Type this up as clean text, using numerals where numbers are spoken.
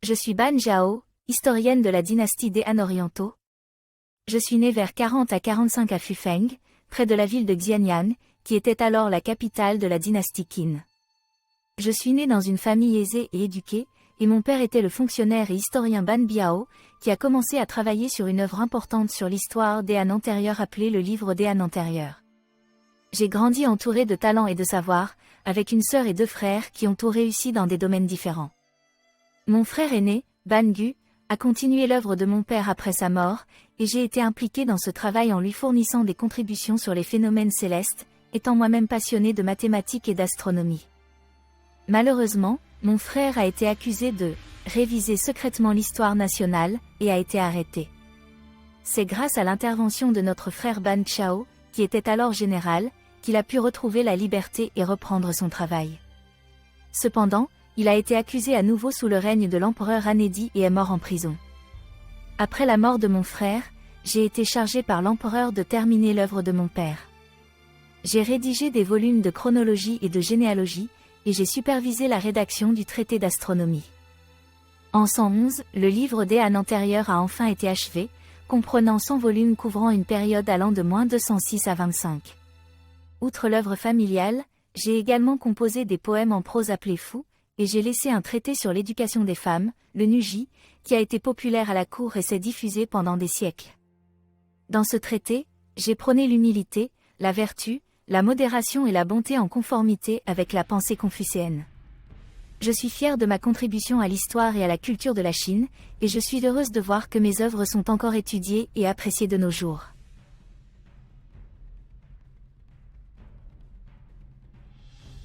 Je suis Ban Zhao, historienne de la dynastie des Han orientaux. Je suis née vers 40 à 45 à Fufeng, près de la ville de Xianyang, qui était alors la capitale de la dynastie Qin. Je suis née dans une famille aisée et éduquée, et mon père était le fonctionnaire et historien Ban Biao, qui a commencé à travailler sur une œuvre importante sur l'histoire des Han antérieurs appelée le livre des Han antérieurs. J'ai grandi entourée de talents et de savoir, avec une sœur et 2 frères qui ont tout réussi dans des domaines différents. Mon frère aîné, Ban Gu, a continué l'œuvre de mon père après sa mort, et j'ai été impliquée dans ce travail en lui fournissant des contributions sur les phénomènes célestes, étant moi-même passionnée de mathématiques et d'astronomie. Malheureusement, mon frère a été accusé de réviser secrètement l'histoire nationale et a été arrêté. C'est grâce à l'intervention de notre frère Ban Chao, qui était alors général, qu'il a pu retrouver la liberté et reprendre son travail. Cependant, il a été accusé à nouveau sous le règne de l'empereur Hanedi et est mort en prison. Après la mort de mon frère, j'ai été chargée par l'empereur de terminer l'œuvre de mon père. J'ai rédigé des volumes de chronologie et de généalogie, et j'ai supervisé la rédaction du traité d'astronomie. En 111, le livre des Han antérieurs a enfin été achevé, comprenant 100 volumes couvrant une période allant de -206 à 25. Outre l'œuvre familiale, j'ai également composé des poèmes en prose appelés fous, et j'ai laissé un traité sur l'éducation des femmes, le Nuji, qui a été populaire à la cour et s'est diffusé pendant des siècles. Dans ce traité, j'ai prôné l'humilité, la vertu, la modération et la bonté en conformité avec la pensée confucéenne. Je suis fière de ma contribution à l'histoire et à la culture de la Chine, et je suis heureuse de voir que mes œuvres sont encore étudiées et appréciées de nos jours.